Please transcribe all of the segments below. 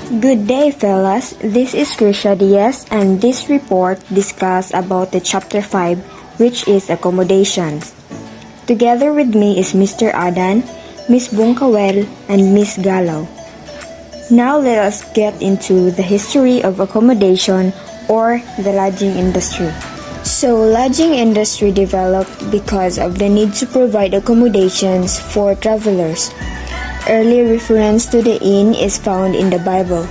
Good day, fellas. This is Krisha Diaz, and this report discusses about the Chapter 5, which is accommodations. Together with me is Mr. Adan, Miss Bungkawel, and Miss Galaw. Now let us get into the history of accommodation or the lodging industry. So, lodging industry developed because of the need to provide accommodations for travelers. Early reference to the inn is found in the Bible.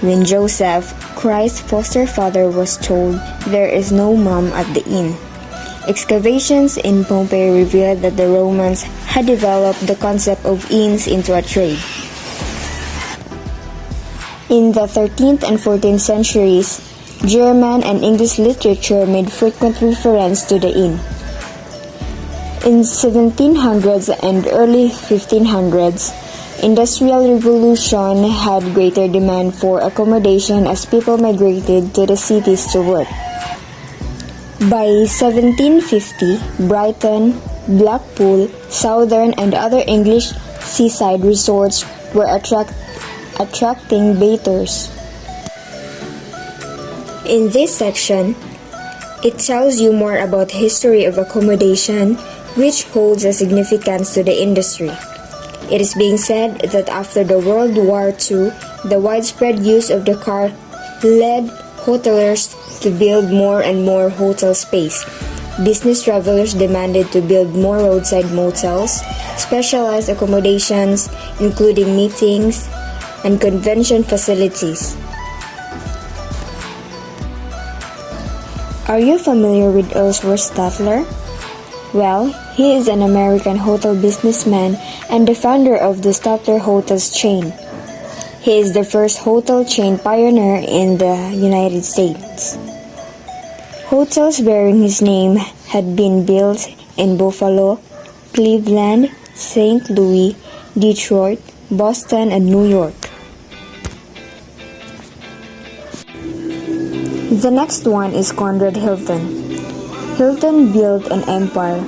When Joseph, Christ's foster father, was told there is no mom at the inn. Excavations in Pompeii revealed that the Romans had developed the concept of inns into a trade. In the 13th and 14th centuries, German and English literature made frequent reference to the inn. In 1700s and early 1500s, Industrial Revolution had greater demand for accommodation as people migrated to the cities to work. By 1750, Brighton, Blackpool, Southern and other English seaside resorts were attracting baiters. In this section, it tells you more about the history of accommodation, which holds a significance to the industry. It is being said that after the World War II, the widespread use of the car led hoteliers to build more and more hotel space. Business travelers demanded to build more roadside motels, specialized accommodations, including meetings and convention facilities. Are you familiar with Ellsworth Statler? Well, he is an American hotel businessman and the founder of the Statler Hotels chain. He is the first hotel chain pioneer in the United States. Hotels bearing his name had been built in Buffalo, Cleveland, St. Louis, Detroit, Boston, and New York. The next one is Conrad Hilton. Hilton built an empire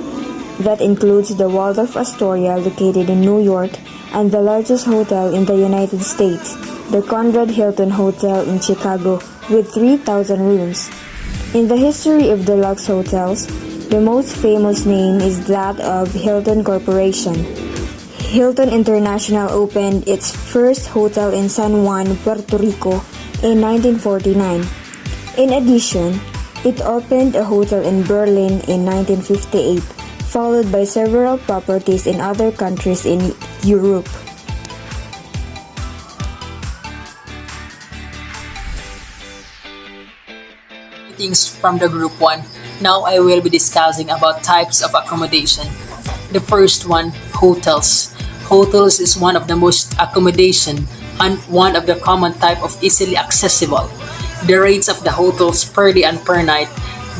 that includes the Waldorf Astoria located in New York and the largest hotel in the United States, the Conrad Hilton Hotel in Chicago with 3,000 rooms. In the history of deluxe hotels, the most famous name is that of Hilton Corporation. Hilton International opened its first hotel in San Juan, Puerto Rico in 1949. In addition, it opened a hotel in Berlin in 1958, followed by several properties in other countries in Europe. Greetings from the Group 1. Now I will be discussing about types of accommodation. The first one, hotels. Hotels is one of the most accommodation and one of the common type of easily accessible. The rates of the hotels per day and per night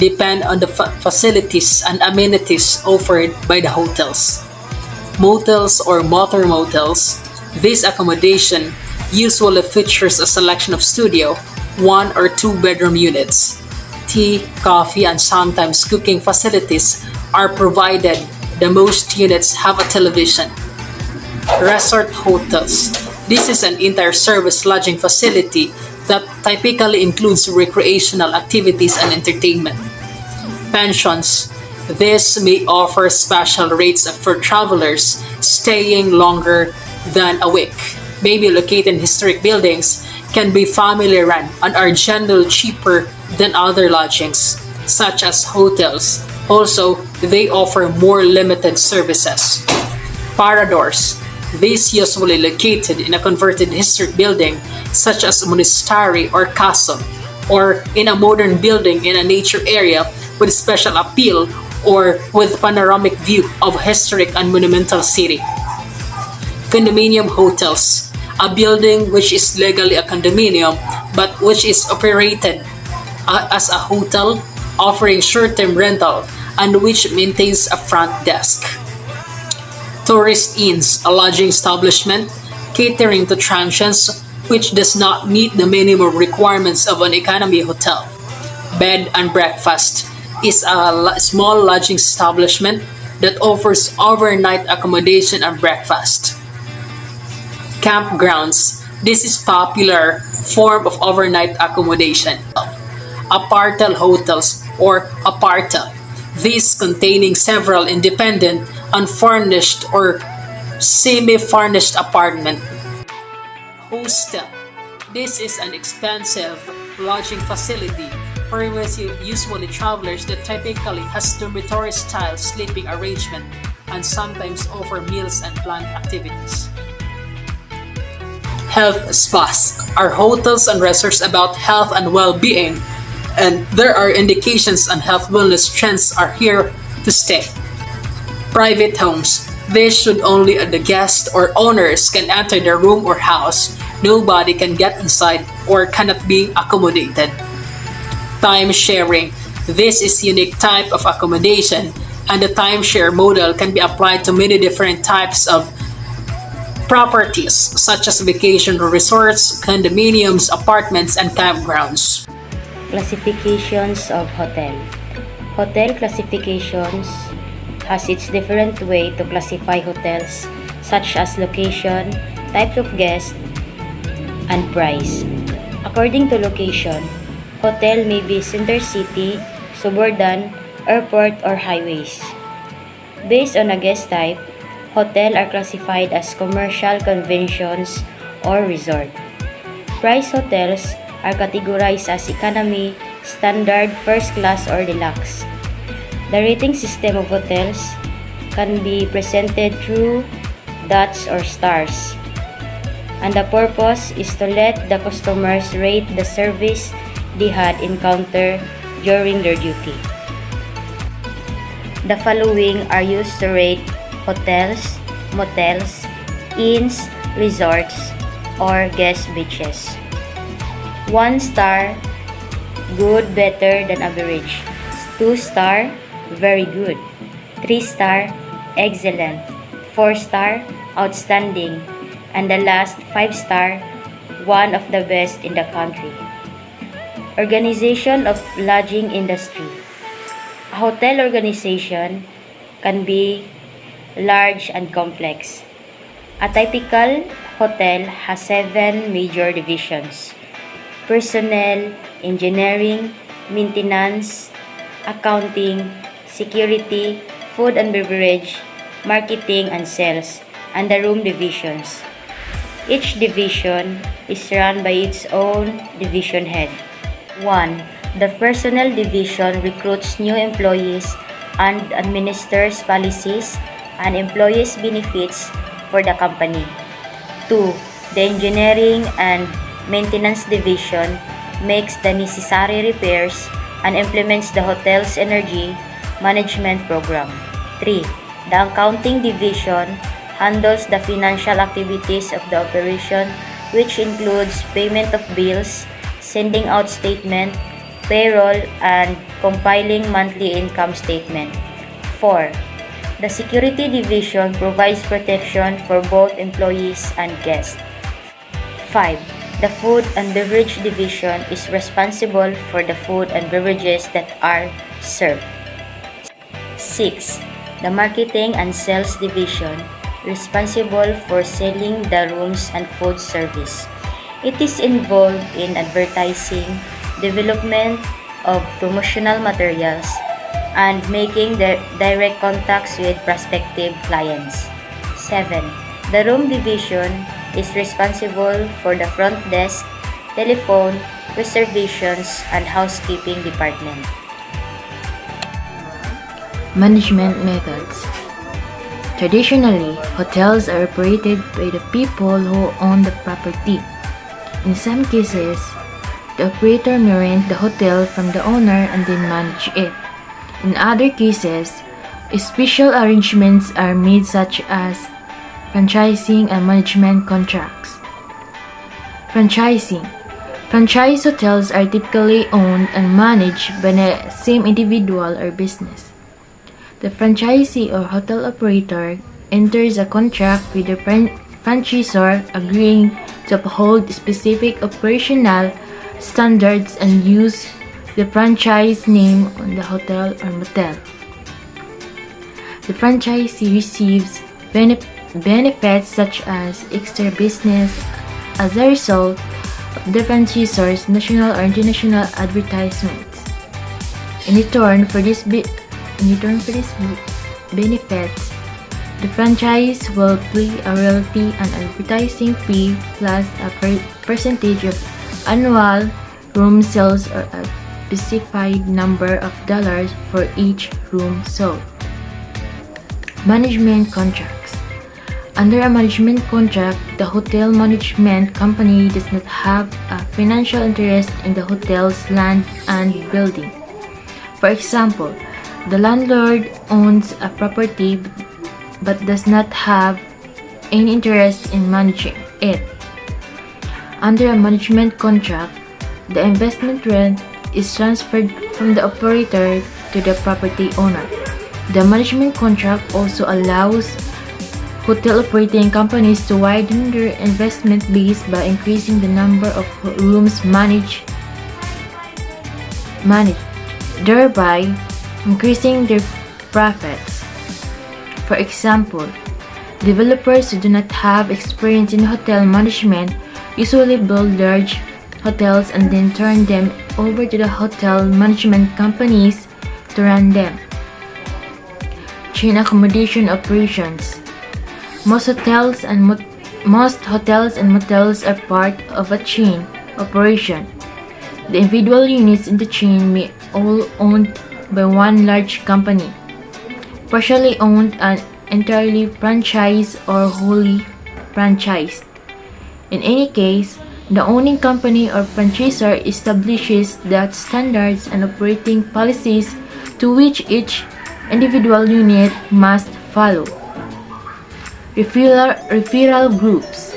depend on the facilities and amenities offered by the hotels. Motels or motor motels. This accommodation usually features a selection of studio, 1 or 2 bedroom units. Tea, coffee, and sometimes cooking facilities are provided. The most units have a television. Resort hotels. This is an entire service lodging facility that typically includes recreational activities and entertainment. Pensions. This may offer special rates for travelers staying longer than a week. May be located in historic buildings, can be family run, and are generally cheaper than other lodgings, such as hotels. Also, they offer more limited services. Paradors. This usually located in a converted historic building such as a monastery or castle, or in a modern building in a nature area with special appeal or with panoramic view of historic and monumental city. Condominium hotels, a building which is legally a condominium but which is operated as a hotel, offering short-term rental and which maintains a front desk. Tourist inns, a lodging establishment catering to transients which does not meet the minimum requirements of an economy hotel. Bed and breakfast is a small lodging establishment that offers overnight accommodation and breakfast. Campgrounds. This is popular form of overnight accommodation. Apartment hotels or aparta. These containing several independent, unfurnished or semi-furnished apartment. Hostel. This is an expensive lodging facility for usually travelers that typically has dormitory-style sleeping arrangement and sometimes offer meals and planned activities. Health spas are hotels and resorts about health and well-being, and there are indications on health wellness trends are here to stay. Private homes. This should only the guests or owners can enter the room or house. Nobody can get inside or cannot be accommodated. Time sharing. This is unique type of accommodation, and the timeshare model can be applied to many different types of properties such as vacation resorts, condominiums, apartments, and campgrounds. Classifications of hotel. Hotel classifications has its different way to classify hotels such as location, types of guests, and price. According to location, hotel may be center city, suburban, airport, or highways. Based on a guest type, hotel are classified as commercial, conventions, or resort. Price hotels are categorized as economy, standard, first class, or deluxe. The rating system of hotels can be presented through dots or stars, and the purpose is to let the customers rate the service they had encountered during their duty. The following are used to rate hotels, motels, inns, resorts, or guest beaches. 1 star, good, better than average. 2 star, very good. 3 star, excellent. 4 star, outstanding. And the last 5 star, one of the best in the country. Organization of lodging industry. A hotel organization can be large and complex. A typical hotel has 7 major divisions: personnel, engineering, maintenance, accounting, security, food and beverage, marketing and sales, and the room divisions. Each division is run by its own division head. 1. The personnel division recruits new employees and administers policies and employees' benefits for the company. 2. The engineering and maintenance division makes the necessary repairs and implements the hotel's energy management program. 3. The accounting division handles the financial activities of the operation, which includes payment of bills, sending out statement, payroll, and compiling monthly income statement. 4. The security division provides protection for both employees and guests. 5. The food and beverage division is responsible for the food and beverages that are served. 6. The marketing and sales division responsible for selling the rooms and food service. It is involved in advertising, development of promotional materials, and making the direct contacts with prospective clients. 7. The room division is responsible for the front desk, telephone, reservations, and housekeeping department. Management methods. Traditionally, hotels are operated by the people who own the property. In some cases, the operator may rent the hotel from the owner and then manage it. In other cases, special arrangements are made such as franchising and management contracts. Franchising. Franchise hotels are typically owned and managed by the same individual or business. The franchisee or hotel operator enters a contract with the franchisor agreeing to uphold specific operational standards and use the franchise name on the hotel or motel. The franchisee receives benefits such as extra business as a result of the franchisor's national or international advertisements. In return for these benefits, the franchise will pay a royalty and advertising fee plus a percentage of annual room sales or a specified number of dollars for each room sold. Management contracts. Under a management contract, the hotel management company does not have a financial interest in the hotel's land and building. For example, the landlord owns a property but does not have any interest in managing it. Under a management contract, the investment rent is transferred from the operator to the property owner. The management contract also allows hotel operating companies to widen their investment base by increasing the number of rooms managed, thereby increasing their profits. For example, developers who do not have experience in hotel management usually build large hotels and then turn them over to the hotel management companies to run them. Chain accommodation operations. Most hotels and motels are part of a chain operation. The individual units in the chain may all owned by one large company, partially owned and entirely franchised or wholly franchised. In any case, the owning company or franchisor establishes the standards and operating policies to which each individual unit must follow. Referral groups.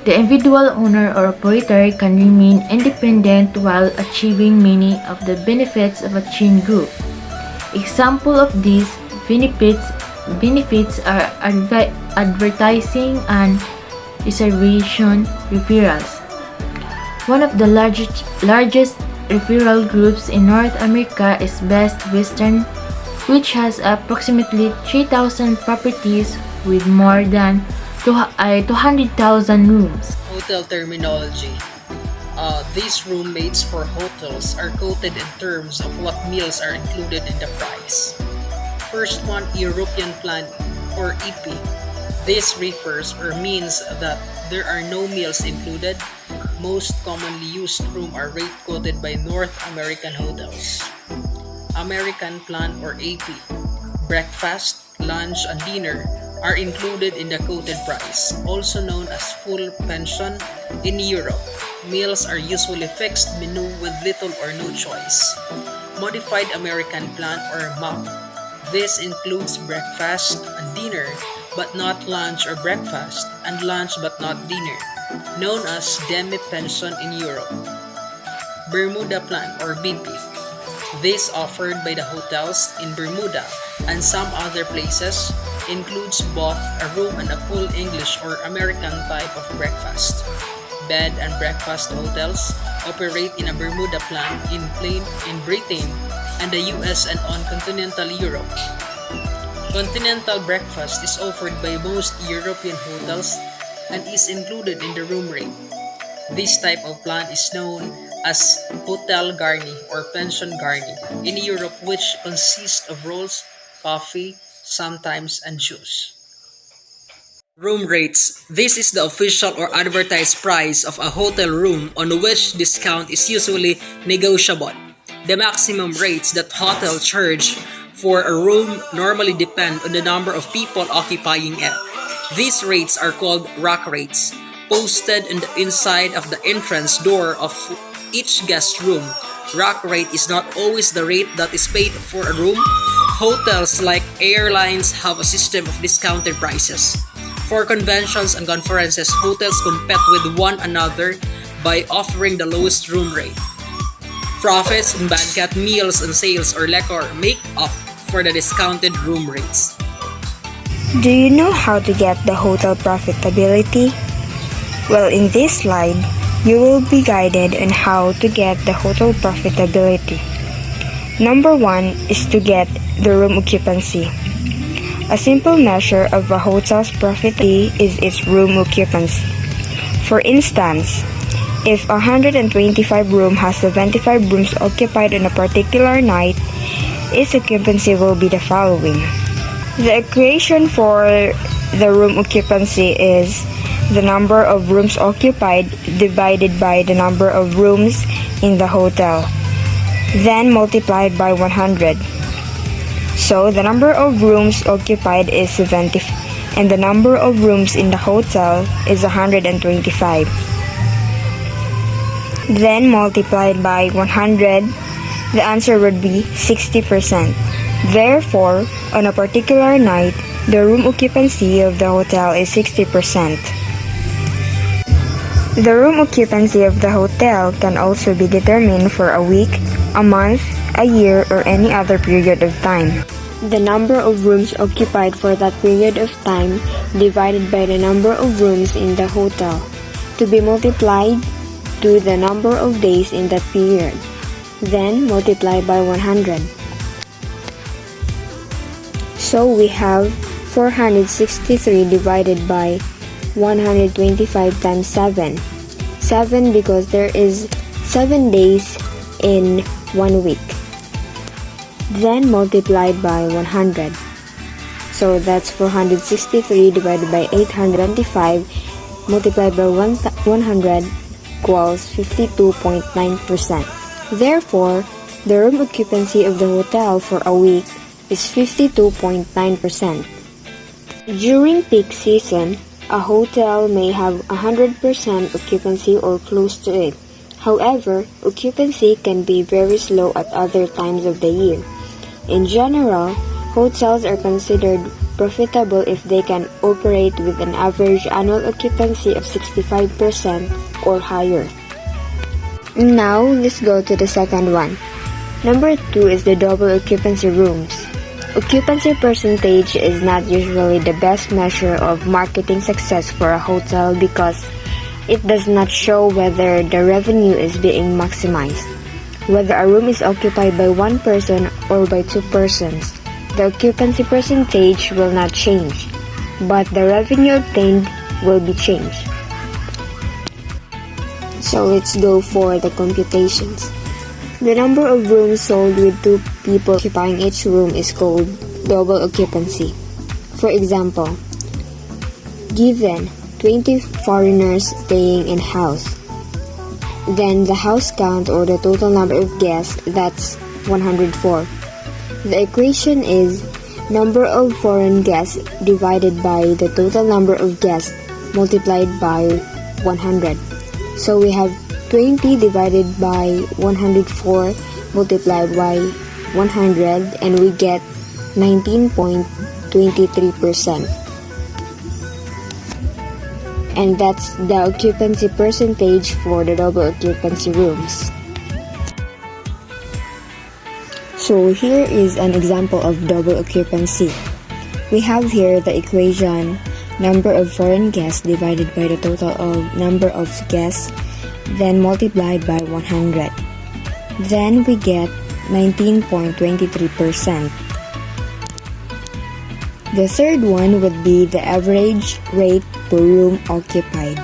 The individual owner or operator can remain independent while achieving many of the benefits of a chain group. Example of these benefits are advertising and reservation referrals. One of the largest referral groups in North America is Best Western, which has approximately 3,000 properties with more than 200,000 rooms. Hotel terminology. These room rates for hotels are quoted in terms of what meals are included in the price. First one, European plan or EP. This refers or means that there are no meals included. Most commonly used room are rate quoted by North American hotels. American plan or AP. Breakfast, lunch, and dinner are included in the quoted price, also known as full pension in Europe. Meals are usually fixed menu with little or no choice. Modified American plan or MAP. This includes breakfast and dinner, but not lunch or breakfast, and lunch but not dinner, known as demi-pension in Europe. Bermuda plan or BP. This offered by the hotels in Bermuda and some other places includes both a room and a full English or American type of breakfast. Bed and breakfast hotels operate in a Bermuda plan in Britain and the US and on continental Europe. Continental breakfast is offered by most European hotels and is included in the room rate. This type of plan is known as Hotel Garni or Pension Garni in Europe, which consists of rolls, coffee, sometimes and juice. Room rates. This is the official or advertised price of a hotel room on which discount is usually negotiable. The maximum rates that hotels charge for a room normally depend on the number of people occupying it. These rates are called rack rates, posted on the inside of the entrance door of each guest room. Rack rate is not always the rate that is paid for a room. Hotels like airlines have a system of discounted prices. For conventions and conferences, hotels compete with one another by offering the lowest room rate. Profits in banquet, meals, and sales or liquor make up for the discounted room rates. Do you know how to get the hotel profitability? Well, in this slide, you will be guided on how to get the hotel profitability. Number 1 is to get the room occupancy. A simple measure of a hotel's profitability is its room occupancy. For instance, if 125 room has 75 rooms occupied on a particular night, its occupancy will be the following. The equation for the room occupancy is the number of rooms occupied divided by the number of rooms in the hotel, then multiplied by 100. So the number of rooms occupied is 70 and the number of rooms in the hotel is 125. Then multiplied by 100, the answer would be 60%. Therefore, on a particular night, the room occupancy of the hotel is 60%. The room occupancy of the hotel can also be determined for a week, a month, a year, or any other period of time. The number of rooms occupied for that period of time divided by the number of rooms in the hotel to be multiplied to the number of days in that period, then multiplied by 100. So we have 463 divided by 125 times 7. 7 because there is 7 days in 1 week. Then multiplied by 100. So that's 463 divided by 825 multiplied by 100 equals 52.9%. Therefore, the room occupancy of the hotel for a week is 52.9%. During peak season, a hotel may have 100% occupancy or close to it. However, occupancy can be very slow at other times of the year. In general, hotels are considered profitable if they can operate with an average annual occupancy of 65% or higher. Now, let's go to the second one. Number 2 is the double occupancy rooms. Occupancy percentage is not usually the best measure of marketing success for a hotel because it does not show whether the revenue is being maximized. Whether a room is occupied by one person or by two persons, the occupancy percentage will not change, but the revenue obtained will be changed. So let's go for the computations. The number of rooms sold with 2 people occupying each room is called double occupancy. For example, given 20 foreigners staying in house, then the house count or the total number of guests, that's 104. The equation is number of foreign guests divided by the total number of guests multiplied by 100. So we have 20 divided by 104 multiplied by 100 and we get 19.23%. And that's the occupancy percentage for the double occupancy rooms. So here is an example of double occupancy. We have here the equation number of foreign guests divided by the total of number of guests, then multiplied by 100. Then we get 19.23%. The third one would be the average rate per room occupied.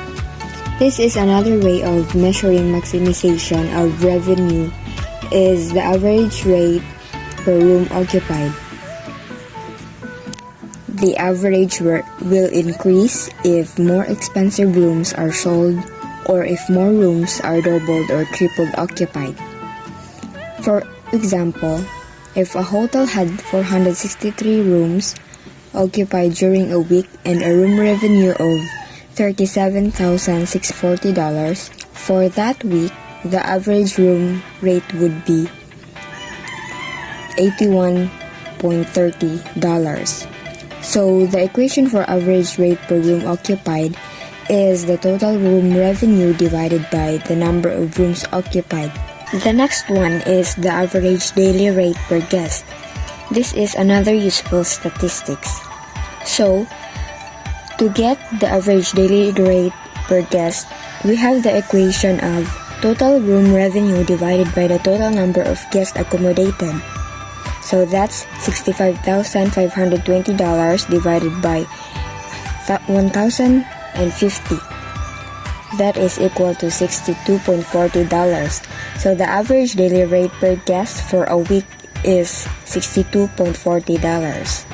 This is another way of measuring maximization of revenue is the average rate per room occupied. The average will increase if more expensive rooms are sold or if more rooms are doubled or tripled occupied. For example, if a hotel had 463 rooms occupied during a week and a room revenue of $37,640, for that week, the average room rate would be $81.30. So the equation for average rate per room occupied is the total room revenue divided by the number of rooms occupied. The next one is the average daily rate per guest. This is another useful statistics. So, to get the average daily rate per guest, we have the equation of total room revenue divided by the total number of guests accommodated. So that's $65,520 divided by 1,050. That is equal to $62.40. So the average daily rate per guest for a week is $62.40.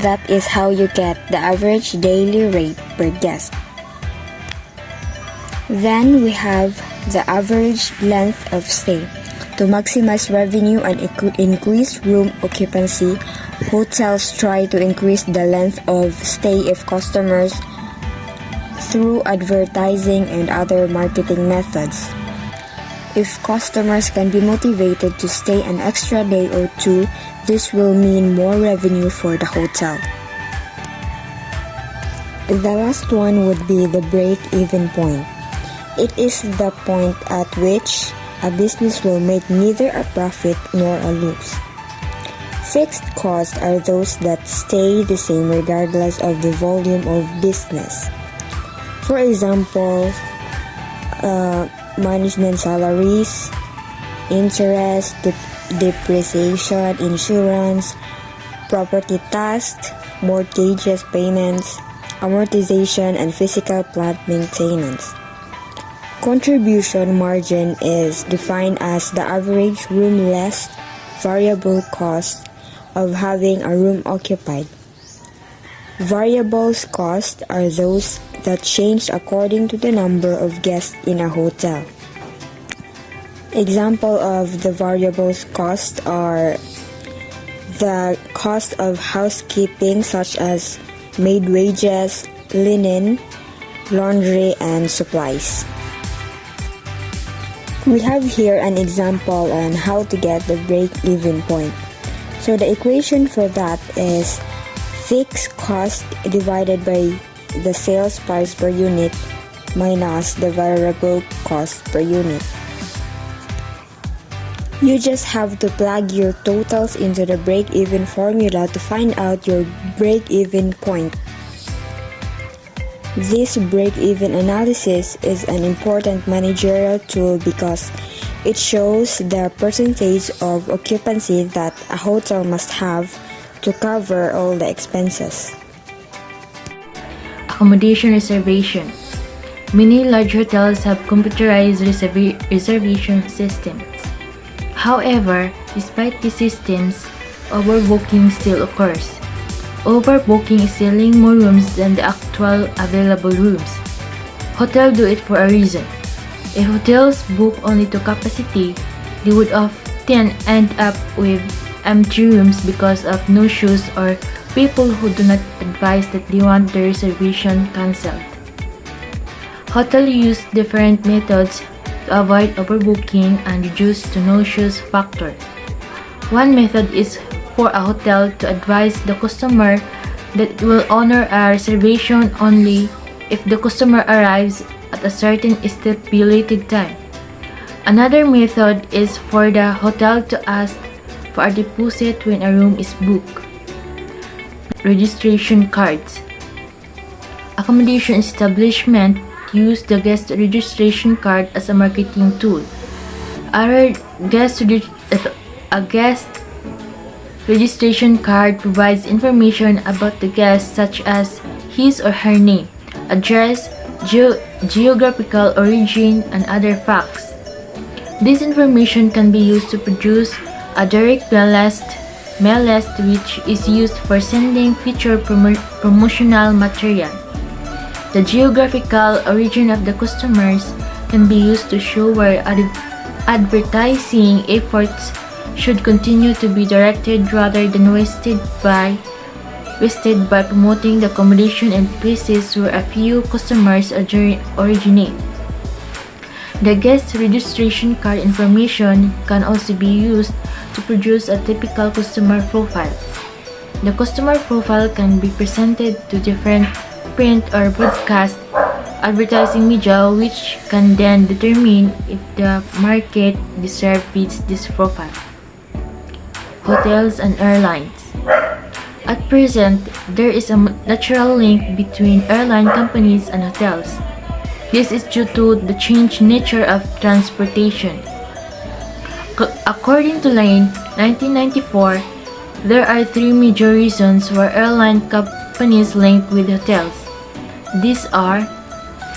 That is how you get the average daily rate per guest. Then we have the average length of stay. To maximize revenue and increase room occupancy, hotels try to increase the length of stay if customers through advertising and other marketing methods. If customers can be motivated to stay an extra day or two, this will mean more revenue for the hotel. The last one would be the break-even point. It is the point at which a business will make neither a profit nor a loss. Fixed costs are those that stay the same regardless of the volume of business. For example, management salaries, interest, depreciation, insurance, property tax, mortgages payments, amortization, and physical plant maintenance. Contribution margin is defined as the average room less variable cost of having a room occupied. Variable costs are those that change according to the number of guests in a hotel. Example of the variable costs are the cost of housekeeping such as maid wages, linen, laundry, and supplies. We have here an example on how to get the break-even point. So the equation for that is fixed cost divided by the sales price per unit minus the variable cost per unit. You just have to plug your totals into the break-even formula to find out your break-even point. This break-even analysis is an important managerial tool because it shows the percentage of occupancy that a hotel must have to cover all the expenses. Accommodation reservation. Many large hotels have computerized reservation systems. However, despite these systems, overbooking still occurs. Overbooking is selling more rooms than the actual available rooms. Hotels do it for a reason. If hotels book only to capacity, they would often end up with empty rooms because of no-shows or people who do not advise that they want their reservation cancelled. Hotels use different methods to avoid overbooking and reduce the no-shows factor. One method is for a hotel to advise the customer that it will honor a reservation only if the customer arrives at a certain stipulated time. Another method is for the hotel to ask for a deposit when a room is booked. Registration cards. Accommodation establishments use the guest registration card as a marketing tool. A guest registration card provides information about the guest such as his or her name, address, geographical origin, and other facts. This information can be used to produce a direct mail list which is used for sending future promotional material. The geographical origin of the customers can be used to show where advertising efforts should continue to be directed rather than wasted by promoting the accommodation in places where a few customers originate. The guest registration card information can also be used to produce a typical customer profile. The customer profile can be presented to different print or broadcast advertising media, which can then determine if the market deserve fits this profile. Hotels and airlines. At present, there is a natural link between airline companies and hotels. This is due to the changed nature of transportation. According to Lane, 1994, there are three major reasons why airline companies link with hotels. These are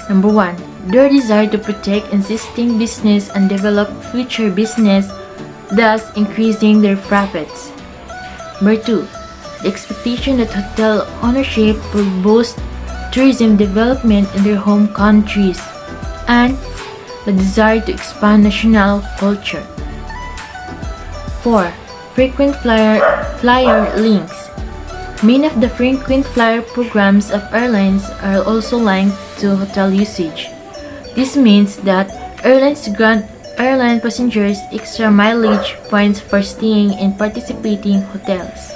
Number 1. Their desire to protect existing business and develop future business, thus increasing their profits. Number 2. The expectation that hotel ownership will boost tourism development in their home countries, and the desire to expand national culture. 4. Frequent flyer links. Many of the frequent flyer programs of airlines are also linked to hotel usage. This means that airlines grant airline passengers extra mileage points for staying in participating hotels.